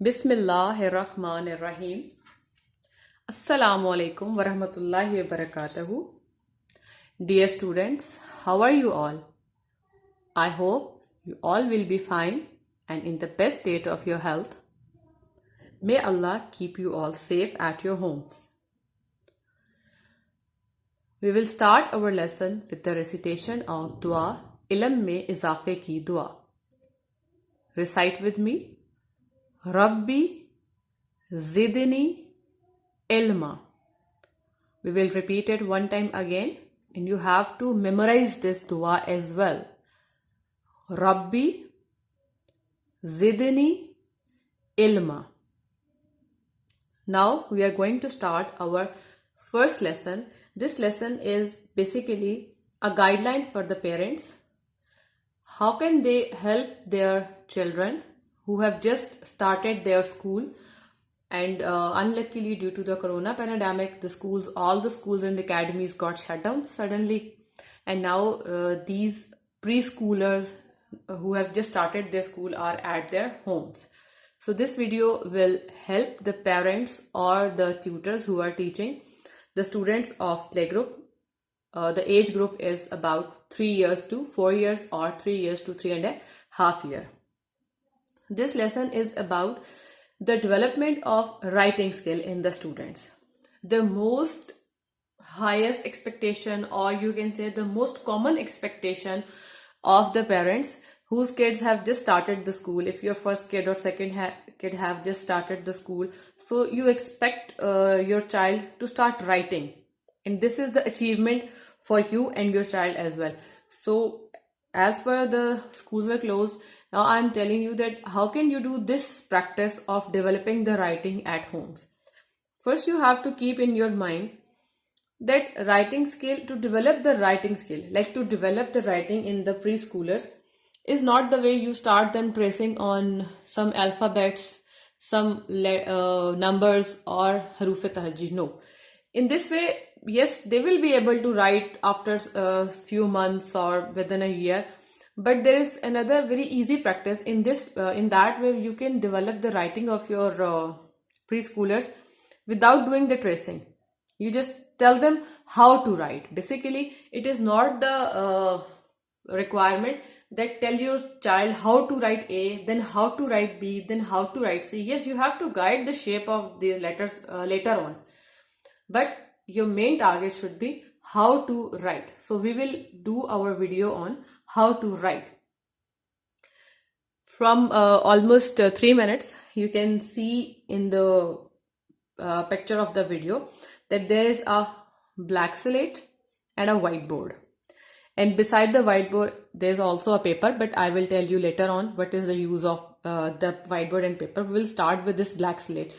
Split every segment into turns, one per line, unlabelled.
बिस्मिल्लाहिर्रहमानिर्रहीम। Assalamu alaikum wa rahmatullahi wa barakatuhu. Dear students, how are you all? I hope you all will be fine and in the best state of your health. May Allah keep you all safe at your homes. We will start our lesson with the recitation of Dua, Ilm में इजाफे की दुआ. Recite with me. Rabbi Zidni Ilma. We will repeat it one time again and you have to memorize this dua as well. Rabbi Zidni Ilma. Now we are going to start our first lesson. This lesson is basically a guideline for the parents. How can they help their children who have just started their school? And unluckily, due to the corona pandemic, all the schools and academies got shut down suddenly. And now these preschoolers who have just started their school are at their homes. So this video will help the parents or the tutors who are teaching the students of playgroup. The age group is about 3 years to 4 years or 3 years to 3.5 years. This lesson is about the development of writing skill in the students. The most highest expectation, or you can say the most common expectation of the parents whose kids have just started the school. If your first kid or second kid have just started the school, so you expect your child to start writing, and this is the achievement for you and your child as well. So as per the schools are closed, now I'm telling you that how can you do this practice of developing the writing at homes. First, you have to keep in your mind that writing skill, to develop the writing skill, like to develop the writing in the preschoolers, is not the way you start them tracing on some alphabets, some numbers or haruf tahajji. No. In this way, yes, they will be able to write after a few months or within a year. But there is another very easy practice in this. In that way, you can develop the writing of your preschoolers without doing the tracing. You just tell them how to write. Basically, it is not the requirement that tell your child how to write A, then how to write B, then how to write C. Yes, you have to guide the shape of these letters later on. But your main target should be how to write. So we will do our video on how to write. From almost 3 minutes, you can see in the picture of the video that there is a black slate and a whiteboard. And beside the whiteboard, there's also a paper, but I will tell you later on what is the use of the whiteboard and paper. We will start with this black slate.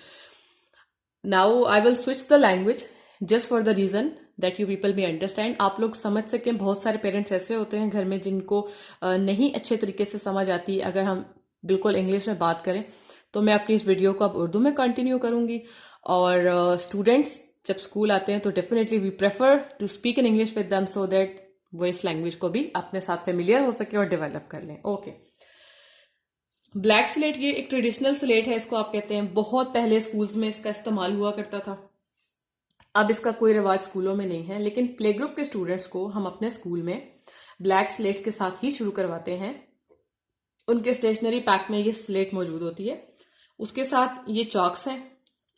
Now I will switch the language just for the reason that you people may understand. आप लोग समझ सकें. बहुत सारे parents ऐसे होते हैं घर में जिनको नहीं अच्छे तरीके से समझ आती. अगर हम बिल्कुल इंग्लिश में बात करें तो मैं अपनी इस वीडियो को अब उर्दू में कंटिन्यू करूँगी. और स्टूडेंट्स जब स्कूल आते हैं तो definitely we prefer to speak in English with them so that वो इस लैंग्वेज को भी अपने साथ फेमिलियर हो सके और डेवलप कर लें. ओके. ब्लैक स्लेट ये एक ट्रेडिशनल स्लेट है, इसको आप कहते हैं. बहुत पहले स्कूल्स में इसका इस्तेमाल हुआ करता था. अब इसका कोई रिवाज स्कूलों में नहीं है, लेकिन प्ले ग्रुप के स्टूडेंट्स को हम अपने स्कूल में ब्लैक स्लेट के साथ ही शुरू करवाते हैं. उनके स्टेशनरी पैक में ये स्लेट मौजूद होती है. उसके साथ ये चॉक्स हैं.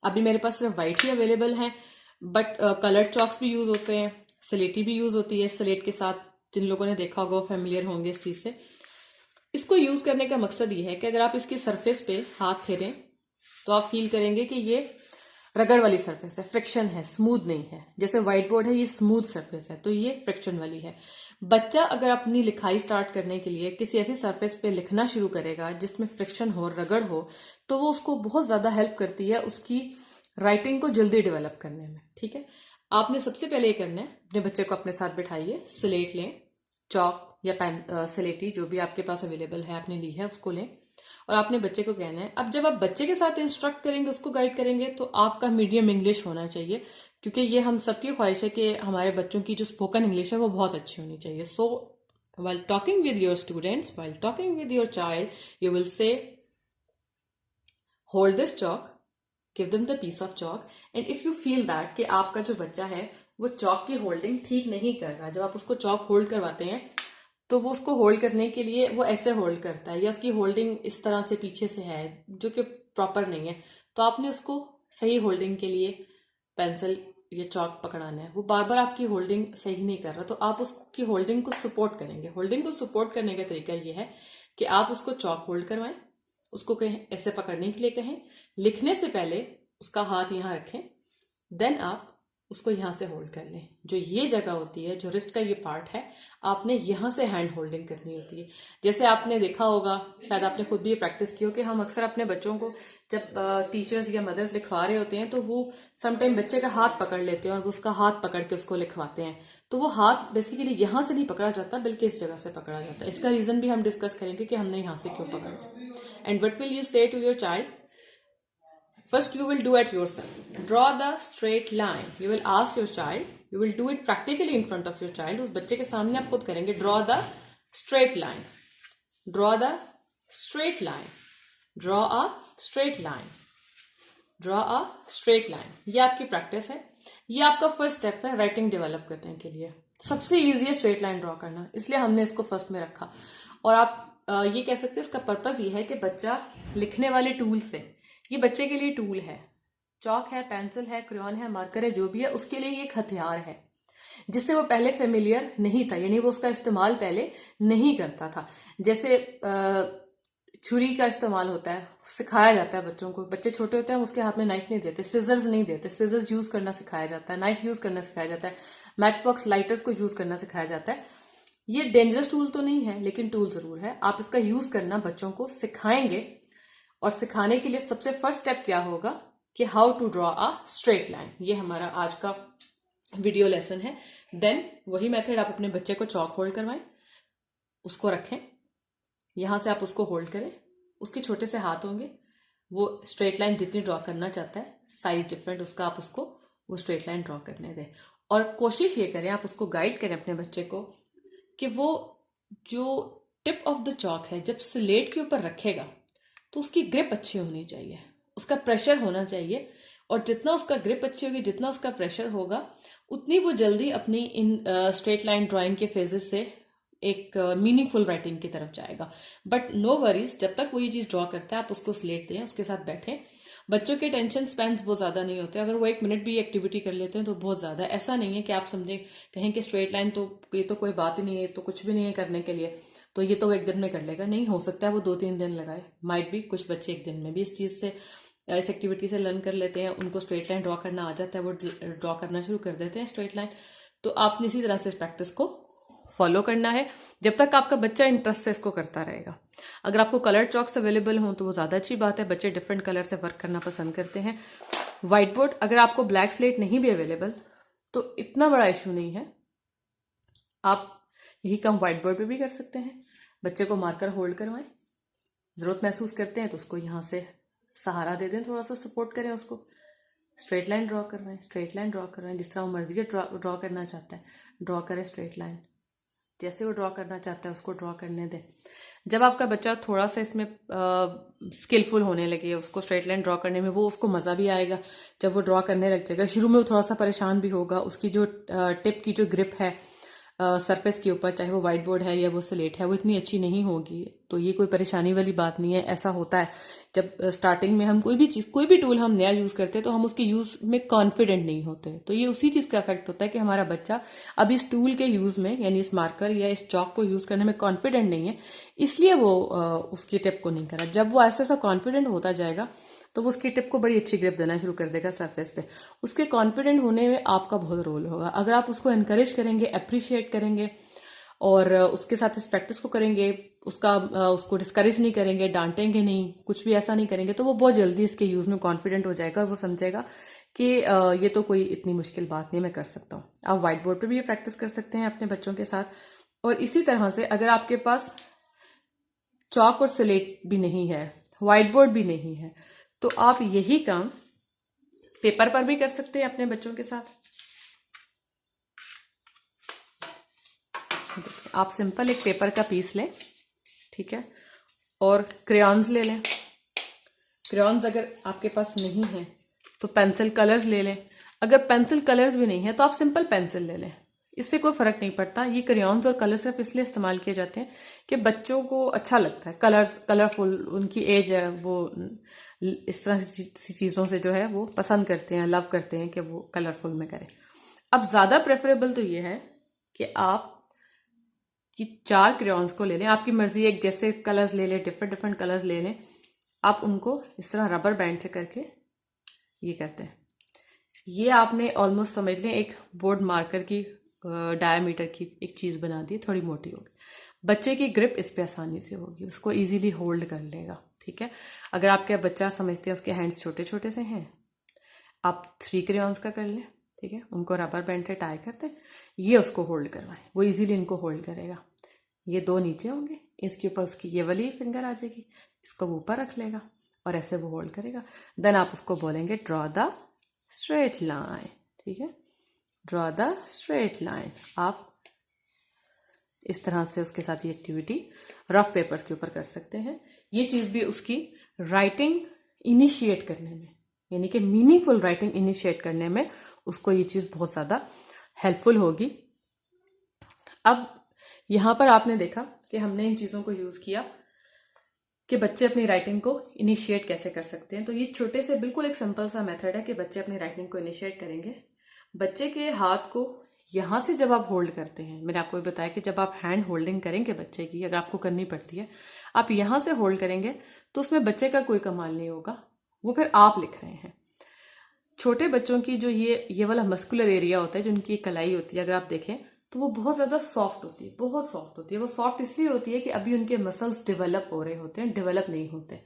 अभी मेरे पास सिर्फ वाइट ही अवेलेबल हैं, बट कलर्ड चॉक्स भी यूज होते हैं, स्लेटी भी यूज होती है. स्लेट के साथ जिन लोगों ने देखा होगा वो फेमिलियर होंगे इस चीज से. इसको यूज करने का मकसद ये है कि अगर आप इसकी सरफेस पे हाथ फेरें तो आप फील करेंगे कि ये रगड़ वाली सरफेस है, फ्रिक्शन है, स्मूथ नहीं है. जैसे व्हाइट बोर्ड है, ये स्मूथ सरफेस है, तो ये फ्रिक्शन वाली है. बच्चा अगर अपनी लिखाई स्टार्ट करने के लिए किसी ऐसी सरफेस पे लिखना शुरू करेगा जिसमें फ्रिक्शन हो, रगड़ हो, तो वो उसको बहुत ज्यादा हेल्प करती है उसकी राइटिंग को जल्दी डेवलप करने में. ठीक है. आपने सबसे पहले ये करना है, अपने बच्चे को अपने साथ बिठाइए, स्लेट लें, चॉक या पेन, स्लेटी जो भी आपके पास अवेलेबल है आपने ली है उसको लें, और आपने बच्चे को कहना है. अब जब आप बच्चे के साथ इंस्ट्रक्ट करेंगे, उसको गाइड करेंगे, तो आपका मीडियम इंग्लिश होना चाहिए, क्योंकि ये हम सबकी ख्वाहिश है कि हमारे बच्चों की जो स्पोकन इंग्लिश है वो बहुत अच्छी होनी चाहिए. सो while talking with your students, while talking with your child, you will say hold this chalk, give them the piece of chalk, and if you feel that कि आपका जो बच्चा है वो चॉक की होल्डिंग ठीक नहीं कर रहा, जब आप उसको चॉक होल्ड करवाते हैं तो वो उसको होल्ड करने के लिए वो ऐसे होल्ड करता है या उसकी होल्डिंग इस तरह से पीछे से है जो कि प्रॉपर नहीं है, तो आपने उसको सही होल्डिंग के लिए पेंसिल या चॉक पकड़ाना है। वो बार बार आपकी होल्डिंग सही नहीं कर रहा, तो आप उसकी होल्डिंग को सपोर्ट करेंगे। होल्डिंग को सपोर्ट करने का तरीका ये है कि आप उसको चॉक होल्ड करवाएं, उसको कहें ऐसे पकड़ने के लिए कहें, लिखने से पहले उसका हाथ यहाँ रखें, देन आप उसको यहाँ से होल्ड कर लें। जो ये जगह होती है, जो रिस्ट का ये पार्ट है, आपने यहाँ से हैंड होल्डिंग करनी होती है। जैसे आपने देखा होगा, शायद आपने खुद भी ये प्रैक्टिस की हो, कि हम अक्सर अपने बच्चों को जब टीचर्स या मदर्स लिखवा रहे होते हैं तो वो समटाइम बच्चे का हाथ पकड़ लेते हैं और वो उसका हाथ पकड़ के उसको लिखवाते हैं। तो वो हाथ बेसिकली यहाँ से नहीं पकड़ा जाता बल्कि इस जगह से पकड़ा जाता है। इसका रीजन भी हम डिस्कस करेंगे कि हमने यहाँ से क्यों पकड़ा। And what will you say to your child? First, you will do it yourself. Draw the straight line. You will ask your child. You will do it practically in front of your child. उस बच्चे के सामने आप खुद करेंगे. Draw the straight line. Draw the straight line. Draw a straight line. Draw a straight line. ये आपकी practice है. ये आपका फर्स्ट स्टेप है राइटिंग डेवलप करने के लिए. सबसे ईजी है स्ट्रेट लाइन ड्रॉ करना, इसलिए हमने इसको फर्स्ट में रखा. और आप ये कह सकते हैं इसका पर्पज ये है कि बच्चा लिखने वाले टूल से, ये बच्चे के लिए टूल है, चॉक है, पेंसिल है, क्रेयॉन है, मार्कर है, जो भी है उसके लिए एक हथियार है जिससे वो पहले फेमिलियर नहीं था, यानी वो उसका इस्तेमाल पहले नहीं करता था. जैसे छुरी का इस्तेमाल होता है, सिखाया जाता है बच्चों को. बच्चे छोटे होते हैं, उसके हाथ में नाइफ नहीं देते, सिजर्स नहीं देते, सिजर्स यूज करना सिखाया जाता है, नाइफ यूज करना सिखाया जाता है, मैच बॉक्स लाइटर्स को यूज करना सिखाया जाता है. ये डेंजरस टूल तो नहीं है लेकिन टूल जरूर है. आप इसका यूज करना बच्चों को सिखाएंगे और सिखाने के लिए सबसे फर्स्ट स्टेप क्या होगा कि how to draw a straight line. ये हमारा आज का वीडियो लेसन है. देन वही मेथड, आप अपने बच्चे को चॉक होल्ड करवाएं, उसको रखें, यहां से आप उसको होल्ड करें, उसके छोटे से हाथ होंगे, वो स्ट्रेट लाइन जितनी ड्रॉ करना चाहता है, साइज डिफरेंट उसका, आप उसको वो स्ट्रेट लाइन ड्रॉ करने दें. और कोशिश ये करें, आप उसको गाइड करें अपने बच्चे को कि वो जो टिप ऑफ द चॉक है जब स्लेट के ऊपर रखेगा तो उसकी ग्रिप अच्छी होनी चाहिए, उसका प्रेशर होना चाहिए. और जितना उसका ग्रिप अच्छी होगी, जितना उसका प्रेशर होगा, उतनी वो जल्दी अपनी इन स्ट्रेट लाइन ड्राइंग के फेजेस से एक मीनिंगफुल राइटिंग की तरफ जाएगा. बट नो वरीज, जब तक वो ये चीज ड्रॉ करता है आप उसको स्लेट दें, उसके साथ बैठें. बच्चों के टेंशन स्पैन्स बहुत ज्यादा नहीं होते, अगर वो 1 मिनट भी एक्टिविटी कर लेते हैं तो बहुत ज्यादा. ऐसा नहीं है कि आप समझें कहें कि स्ट्रेट लाइन तो ये तो कोई बात ही नहीं है, तो कुछ भी नहीं है करने के लिए, तो ये तो वो 1 दिन में कर लेगा. नहीं, हो सकता है वो 2-3 दिन लगाए, माइट भी कुछ बच्चे 1 दिन में भी इस चीज से, इस एक्टिविटी से लर्न कर लेते हैं, उनको स्ट्रेट लाइन ड्रॉ करना आ जाता है, वो ड्रॉ करना शुरू कर देते हैं स्ट्रेट लाइन. तो आपने इसी तरह से इस प्रैक्टिस को फॉलो करना है जब तक आपका बच्चा इंटरेस्ट से इसको करता रहेगा. अगर आपको कलर्ड चॉक्स अवेलेबल हों तो वो ज़्यादा अच्छी बात है, बच्चे डिफरेंट कलर से वर्क करना पसंद करते हैं. व्हाइट बोर्ड, अगर आपको ब्लैक स्लेट नहीं भी अवेलेबल तो इतना बड़ा इशू नहीं है, आप यही काम व्हाइट बोर्ड पे भी कर सकते हैं. बच्चे को मार्कर होल्ड करवाएं, ज़रूरत महसूस करते हैं तो उसको यहाँ से सहारा दे दें, थोड़ा सा सपोर्ट करें उसको. स्ट्रेट लाइन ड्रॉ करवाएं, स्ट्रेट लाइन ड्रॉ करवाएं, जिस तरह वो मर्जी ड्रॉ करना चाहता है ड्रॉ करें स्ट्रेट लाइन, जैसे वो ड्रॉ करना चाहता है उसको ड्रॉ करने दें. जब आपका बच्चा थोड़ा सा इसमें स्किलफुल होने लगे, उसको स्ट्रेट लाइन ड्रॉ करने में वो उसको मज़ा भी आएगा. जब वो ड्रॉ करने लग जाएगा, शुरू में वो थोड़ा सा परेशान भी होगा, उसकी जो टिप की जो ग्रिप है सरफेस के ऊपर, चाहे वो व्हाइट बोर्ड है या वो स्लेट है, वो इतनी अच्छी नहीं होगी. तो ये कोई परेशानी वाली बात नहीं है. ऐसा होता है जब स्टार्टिंग में हम कोई भी चीज़, कोई भी टूल हम नया यूज़ करते हैं तो हम उसके यूज़ में कॉन्फिडेंट नहीं होते. तो ये उसी चीज़ का इफेक्ट होता है कि हमारा बच्चा अब इस टूल के यूज़ में, यानी इस मार्कर या इस चॉक को यूज़ करने में कॉन्फिडेंट नहीं है, इसलिए वो उसकी टिप को नहीं करा. जब वो ऐसा कॉन्फिडेंट होता जाएगा तो वो उसकी टिप को बड़ी अच्छी ग्रिप देना शुरू कर देगा सरफेस पे. उसके कॉन्फिडेंट होने में आपका बहुत रोल होगा. अगर आप उसको एनकरेज करेंगे, अप्रिशिएट करेंगे और उसके साथ इस प्रैक्टिस को करेंगे, उसको डिस्करेज नहीं करेंगे, डांटेंगे नहीं, कुछ भी ऐसा नहीं करेंगे, तो वो बहुत जल्दी इसके यूज़ में कॉन्फिडेंट हो जाएगा और वो समझेगा कि ये तो कोई इतनी मुश्किल बात नहीं, मैं कर सकता हूँ. आप व्हाइट बोर्ड पर भी ये प्रैक्टिस कर सकते हैं अपने बच्चों के साथ. और इसी तरह से अगर आपके पास चॉक और स्लेट भी नहीं है, व्हाइट बोर्ड भी नहीं है, तो आप यही काम पेपर पर भी कर सकते हैं अपने बच्चों के साथ. आप सिंपल एक पेपर का पीस लें, ठीक है, और क्रेयॉन्स ले लें, क्रेयॉन्स अगर आपके पास नहीं है तो पेंसिल कलर्स ले लें। अगर पेंसिल कलर्स भी नहीं है तो आप सिंपल पेंसिल ले लें, इससे कोई फर्क नहीं पड़ता। ये क्रेयॉन्स और कलर सिर्फ इसलिए इस्तेमाल किए जाते हैं कि बच्चों को अच्छा लगता है कलर्स, कलरफुल, उनकी एज है, वो इस तरह सी चीज़ों से जो है वो पसंद करते हैं, लव करते हैं कि वो कलरफुल में करें। अब ज़्यादा प्रेफरेबल तो ये है कि आप कि 4 क्रेयॉन्स को ले लें, आपकी मर्जी, एक जैसे कलर्स ले लें, डिफरेंट डिफरेंट कलर्स ले लें। आप उनको इस तरह रबर बैंड से करके ये करते हैं। ये आपने ऑलमोस्ट समझ लें एक बोर्ड मार्कर की डायमीटर की एक चीज़ बना दी, थोड़ी मोटी होगी। बच्चे की ग्रिप इस पे आसानी से होगी, उसको इजीली होल्ड कर लेगा। ठीक है, अगर आपका बच्चा समझते हैं उसके हैंड्स छोटे छोटे से हैं, आप 3 क्रेयॉन्स का कर लें। ठीक है, उनको रबर बैंड से टाई करते, ये उसको होल्ड करवाएं, वो इजीली इनको होल्ड करेगा। ये 2 नीचे होंगे, इसके ऊपर उसकी ये वाली फिंगर आ जाएगी, इसको वो ऊपर रख लेगा और ऐसे वो होल्ड करेगा। देन आप उसको बोलेंगे ड्रॉ द स्ट्रेट लाइन। ठीक है, ड्रॉ द स्ट्रेट लाइन। आप इस तरह से उसके साथ ये एक्टिविटी रफ पेपर्स के ऊपर कर सकते हैं। ये चीज़ भी उसकी राइटिंग इनिशिएट करने में, यानी कि मीनिंगफुल राइटिंग इनिशिएट करने में उसको ये चीज़ बहुत ज़्यादा हेल्पफुल होगी। अब यहाँ पर आपने देखा कि हमने इन चीज़ों को यूज़ किया कि बच्चे अपनी राइटिंग को इनिशिएट कैसे कर सकते हैं। तो ये छोटे से बिल्कुल एक सिंपल सा मेथड है कि बच्चे अपनी राइटिंग को इनिशिएट करेंगे। बच्चे के हाथ को यहाँ से जब आप होल्ड करते हैं, मैंने आपको बताया कि जब आप हैंड होल्डिंग करेंगे बच्चे की, अगर आपको करनी पड़ती है, आप यहाँ से होल्ड करेंगे तो उसमें बच्चे का कोई कमाल नहीं होगा, वो फिर आप लिख रहे हैं। छोटे बच्चों की जो ये वाला मस्कुलर एरिया होता है, जो उनकी कलाई होती है, अगर आप देखें तो वो बहुत ज़्यादा सॉफ्ट होती है, बहुत सॉफ्ट होती है। वो सॉफ्ट इसलिए होती है कि अभी उनके मसल्स डेवलप हो रहे होते हैं, डेवलप नहीं होते।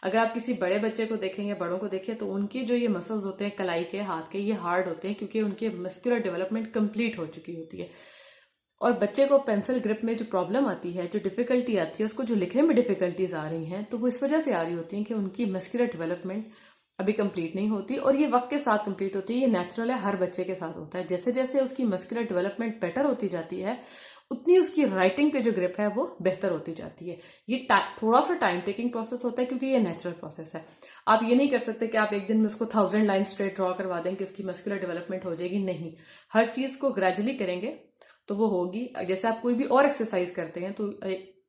अगर आप किसी बड़े बच्चे को देखेंगे, बड़ों को देखें, तो उनकी जो ये मसल्स होते हैं कलाई के, हाथ के, ये हार्ड होते हैं क्योंकि उनके मस्कुलर डेवलपमेंट कंप्लीट हो चुकी होती है। और बच्चे को पेंसिल ग्रिप में जो प्रॉब्लम आती है, जो डिफिकल्टी आती है, उसको जो लिखने में डिफिकल्टीज आ रही हैं, तो वो इस वजह से आ रही होती हैं कि उनकी मस्कुलर डेवलपमेंट अभी कंप्लीट नहीं होती, और ये वक्त के साथ कंप्लीट होती है। ये नेचुरल है, हर बच्चे के साथ होता है। जैसे जैसे उसकी मस्कुलर डेवलपमेंट बेटर होती जाती है, उतनी उसकी राइटिंग पे जो ग्रिप है वो बेहतर होती जाती है। ये थोड़ा सा टाइम टेकिंग प्रोसेस होता है क्योंकि ये नेचुरल प्रोसेस है। आप ये नहीं कर सकते कि आप एक दिन में उसको 1000 लाइन स्ट्रेट ड्रॉ करवा दें कि उसकी मस्कुलर डेवलपमेंट हो जाएगी, नहीं। हर चीज़ को ग्रेजुअली करेंगे तो वो होगी। जैसे आप कोई भी और एक्सरसाइज करते हैं तो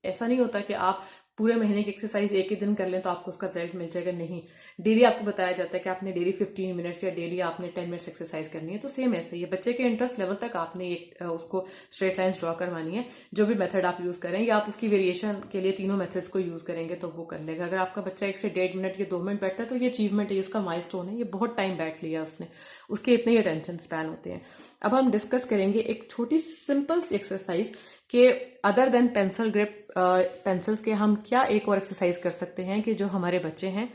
ऐसा नहीं होता कि आप पूरे महीने की एक्सरसाइज एक ही दिन कर लें तो आपको उसका रिजल्ट मिल जाएगा, नहीं। डेली आपको बताया जाता है कि आपने डेली 15 मिनट्स या डेली आपने 10 मिनट्स एक्सरसाइज करनी है। तो सेम ऐसे ही है, बच्चे के इंटरेस्ट लेवल तक आपने उसको स्ट्रेट लाइन्स ड्रॉ करवानी है। जो भी मेथड आप यूज़ करें, या आप उसकी वेरिएशन के लिए तीनों मेथड्स को यूज़ करेंगे तो वो कर लेगा। अगर आपका बच्चा 1 से 1.5 मिनट या 2 मिनट बैठता है तो ये अचीवमेंट है, इसका माइलस्टोन है, ये बहुत टाइम बैठ लिया उसने, उसके इतने ही अटेंशन स्पैन होते हैं। अब हम डिस्कस करेंगे एक छोटी सी सिंपल सी एक्सरसाइज कि other than pencil grip, pencils के हम क्या एक और एक्सरसाइज कर सकते हैं कि जो हमारे बच्चे हैं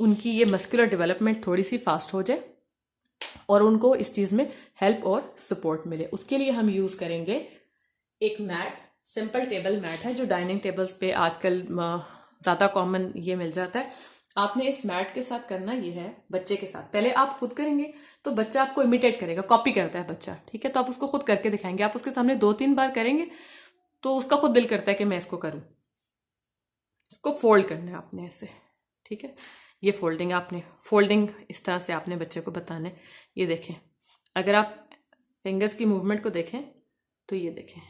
उनकी ये मस्कुलर डेवलपमेंट थोड़ी सी फास्ट हो जाए और उनको इस चीज़ में हेल्प और सपोर्ट मिले। उसके लिए हम यूज़ करेंगे एक मैट, सिंपल टेबल मैट है जो डाइनिंग टेबल्स पे आजकल ज़्यादा कॉमन ये मिल जाता है। आपने इस मैट के साथ करना ये है, बच्चे के साथ पहले आप खुद करेंगे तो बच्चा आपको इमिटेट करेगा, कॉपी करता है बच्चा, ठीक है। तो आप उसको खुद करके दिखाएंगे, आप उसके सामने 2-3 बार करेंगे तो उसका खुद दिल करता है कि मैं इसको करूं। इसको फोल्ड करना है आपने ऐसे, ठीक है। ये फोल्डिंग, आपने फोल्डिंग इस तरह से आपने बच्चे को बताना है। ये देखें, अगर आप फिंगर्स की मूवमेंट को देखें तो ये देखें,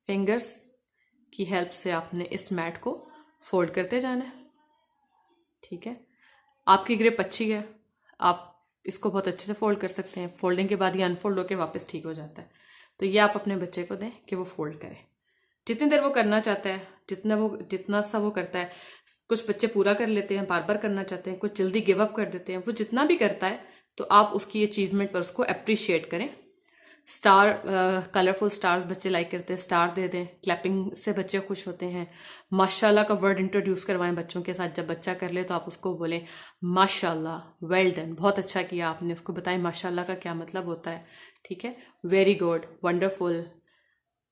फिंगर्स की हेल्प से आपने इस मैट को फोल्ड करते जाना है, ठीक है। आपकी ग्रिप अच्छी है, आप इसको बहुत अच्छे से फोल्ड कर सकते हैं। फोल्डिंग के बाद ये अनफोल्ड होकर वापस ठीक हो जाता है। तो ये आप अपने बच्चे को दें कि वो फोल्ड करे, जितनी देर वो करना चाहता है, जितना सा वो करता है। कुछ बच्चे पूरा कर लेते हैं, बार बार करना चाहते हैं, कुछ जल्दी गिव अप कर देते हैं। वो जितना भी करता है तो आप उसकी अचीवमेंट पर उसको अप्रिशिएट करें। स्टार, कलरफुल स्टार्स बच्चे लाइक करते हैं, स्टार दे दें। क्लैपिंग से बच्चे खुश होते हैं। माशाल्लाह का वर्ड इंट्रोड्यूस करवाएं बच्चों के साथ। जब बच्चा कर ले तो आप उसको बोलें माशाल्लाह, वेल डन, बहुत अच्छा किया आपने। उसको बताएं माशाल्लाह का क्या मतलब होता है, ठीक है। Very good, wonderful,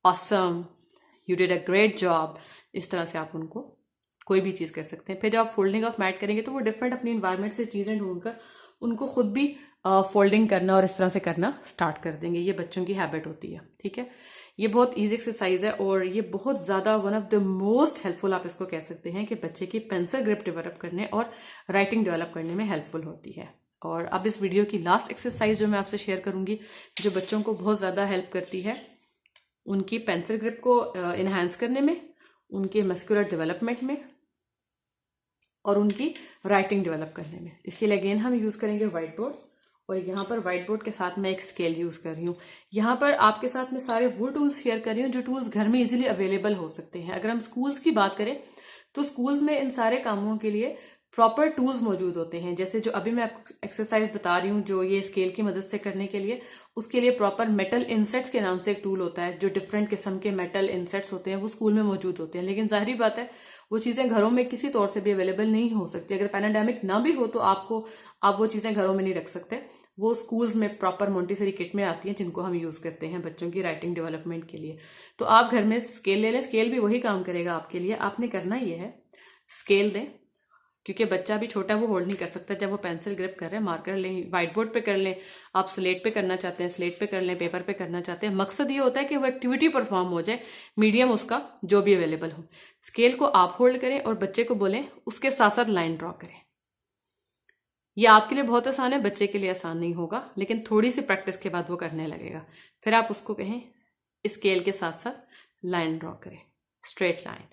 awesome, you did a great job. इस तरह से आप उनको कोई भी चीज़ कर सकते हैं। फिर जब आप फोल्डिंग ऑफ मैट करेंगे तो वो डिफरेंट अपनी इन्वायरमेंट से चीज़ें ढूंढकर उनको खुद भी फोल्डिंग करना और इस तरह से करना स्टार्ट कर देंगे। ये बच्चों की हैबिट होती है, ठीक है। ये बहुत ईजी एक्सरसाइज है और ये बहुत ज़्यादा one of the most helpful आप इसको कह सकते हैं कि बच्चे की पेंसिल ग्रिप डेवलप करने और राइटिंग डेवलप करने में हेल्पफुल होती है। और अब इस वीडियो की लास्ट एक्सरसाइज जो मैं आपसे शेयर करूंगी, जो बच्चों को बहुत ज़्यादा हेल्प करती है उनकी पेंसिल ग्रिप को इन्हांस करने में, उनके मस्कुलर डेवलपमेंट में और उनकी राइटिंग डेवलप करने में। इसके लिए अगेन हम यूज़ करेंगे व्हाइट बोर्ड, और यहाँ पर व्हाइट बोर्ड के साथ मैं एक स्केल यूज़ कर रही हूँ। यहाँ पर आपके साथ मैं सारे वो टूल्स शेयर कर रही हूँ जो टूल्स घर में इजीली अवेलेबल हो सकते हैं। अगर हम स्कूल्स की बात करें तो स्कूल्स में इन सारे कामों के लिए प्रॉपर टूल्स मौजूद होते हैं। जैसे जो अभी मैं एक्सरसाइज बता रही हूँ जो ये स्केल की मदद से करने के लिए, उसके लिए प्रॉपर मेटल इंसेट्स के नाम से एक टूल होता है। जो डिफरेंट किस्म के मेटल इंसेट्स होते हैं वो स्कूल में मौजूद होते हैं, लेकिन जाहिर बात है वो चीज़ें घरों में किसी तौर से भी अवेलेबल नहीं हो सकती। अगर पैराडामिक ना भी हो तो आप वो चीज़ें घरों में नहीं रख सकते। वो स्कूल्स में प्रॉपर मोंटेसरी किट में आती हैं जिनको हम यूज़ करते हैं बच्चों की राइटिंग डेवलपमेंट के लिए। तो आप घर में स्केल ले लें, स्केल भी वही काम करेगा आपके लिए। आपने करना ये है, स्केल दें, क्योंकि बच्चा भी छोटा है, वो होल्ड नहीं कर सकता जब वो पेंसिल ग्रिप कर रहे हैं। मार्कर लें, व्हाइट बोर्ड पे कर लें, आप स्लेट पे करना चाहते हैं स्लेट पे कर लें, पेपर पे करना चाहते हैं। मकसद ये होता है कि वो एक्टिविटी परफॉर्म हो जाए, मीडियम उसका जो भी अवेलेबल हो। स्केल को आप होल्ड करें और बच्चे को बोलें उसके साथ साथ लाइन ड्रॉ करें। ये आपके लिए बहुत आसान है, बच्चे के लिए आसान नहीं होगा, लेकिन थोड़ी सी प्रैक्टिस के बाद वो करने लगेगा। फिर आप उसको कहें स्केल के साथ साथ लाइन ड्रॉ करें, स्ट्रेट लाइन।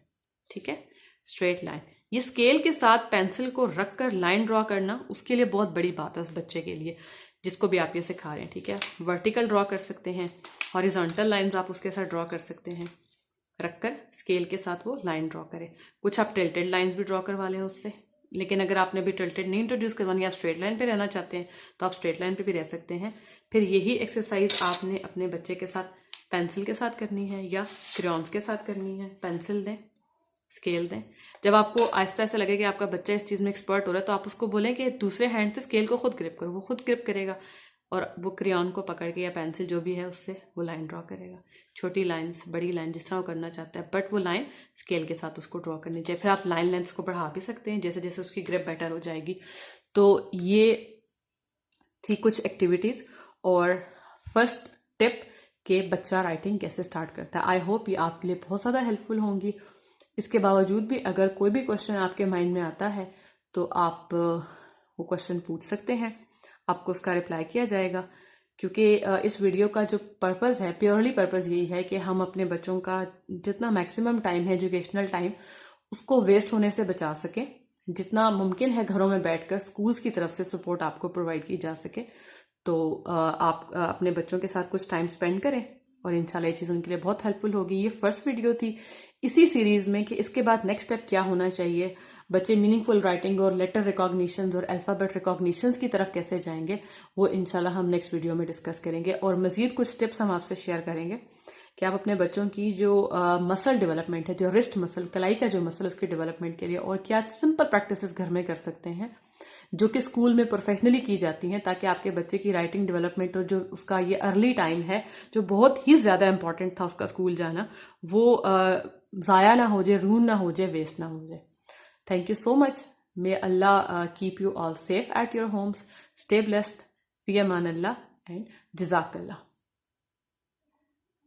ठीक है, स्ट्रेट लाइन। ये स्केल के साथ पेंसिल को रख कर लाइन ड्रॉ करना उसके लिए बहुत बड़ी बात है उस बच्चे के लिए जिसको भी आप ये सिखा रहे हैं। ठीक है, वर्टिकल ड्रॉ कर सकते हैं, हॉरिजॉन्टल लाइंस आप उसके साथ ड्रॉ कर सकते हैं, रखकर स्केल के साथ वो लाइन ड्रॉ करें। कुछ आप टिल्टेड लाइंस भी ड्रॉ करवा लें उससे, लेकिन अगर आपने भी टिल्टेड नहीं इंट्रोड्यूस करवानी, आप स्ट्रेट लाइन पे रहना चाहते हैं तो आप स्ट्रेट लाइन पे भी रह सकते हैं। फिर यही एक्सरसाइज आपने अपने बच्चे के साथ पेंसिल के साथ करनी है या क्रेयॉन्स के साथ करनी है। पेंसिल दें, स्केल दें। जब आपको आहिस्ता आहिस्ता लगे कि आपका बच्चा इस चीज़ में एक्सपर्ट हो रहा है तो आप उसको बोलें कि दूसरे हैंड से स्केल को खुद ग्रिप करो। वो खुद ग्रिप करेगा और वो क्रेयॉन को पकड़ के या पेंसिल जो भी है उससे वो लाइन ड्रॉ करेगा। छोटी लाइंस, बड़ी लाइन, जिस तरह वो करना चाहता है, बट वो लाइन स्केल के साथ उसको ड्रॉ करनी चाहिए। फिर आप लाइन लेंथ को बढ़ा भी सकते हैं जैसे जैसे उसकी ग्रिप बेटर हो जाएगी। तो ये थी कुछ एक्टिविटीज़ और फर्स्ट टिप कि बच्चा राइटिंग कैसे स्टार्ट करता है। आई होप ये आपके लिए बहुत ज़्यादा हेल्पफुल होंगी। इसके बावजूद भी अगर कोई भी क्वेश्चन आपके माइंड में आता है तो आप वो क्वेश्चन पूछ सकते हैं, आपको उसका रिप्लाई किया जाएगा। क्योंकि इस वीडियो का जो पर्पज़ है, प्योरली पर्पज़ यही है कि हम अपने बच्चों का जितना मैक्सिमम टाइम है एजुकेशनल टाइम, उसको वेस्ट होने से बचा सकें। जितना मुमकिन है घरों में बैठकर स्कूल्स की तरफ से सपोर्ट आपको प्रोवाइड की जा सके। तो आप अपने बच्चों के साथ कुछ टाइम स्पेंड करें और इंशाल्लाह ये चीज़ उनके लिए बहुत हेल्पफुल होगी। ये फर्स्ट वीडियो थी इसी सीरीज़ में कि इसके बाद नेक्स्ट स्टेप क्या होना चाहिए, बच्चे मीनिंगफुल राइटिंग और लेटर रिकॉग्निशंस और अल्फ़ाबेट रिकॉग्निशंस की तरफ कैसे जाएंगे, वो इंशाल्लाह हम नेक्स्ट वीडियो में डिस्कस करेंगे। और मज़ीद कुछ टिप्स हम आपसे शेयर करेंगे कि आप अपने बच्चों की जो मसल डेवलपमेंट है, जो रिस्ट मसल, कलाई का जो मसल, उसके डेवलपमेंट के लिए और क्या सिंपल प्रैक्टिसेस घर में कर सकते हैं जो कि स्कूल में प्रोफेशनली की जाती हैं, ताकि आपके बच्चे की राइटिंग डेवलपमेंट और जो उसका ये अर्ली टाइम है जो बहुत ही ज़्यादा इंपॉर्टेंट था उसका स्कूल जाना, वो ज़ाया ना हो जाए, रून ना हो जाए, वेस्ट ना हो जाए। Thank you so much. May Allah keep you all safe at your homes. Stay blessed. फी अमान अल्लाह एंड जज़ाकल्लाह।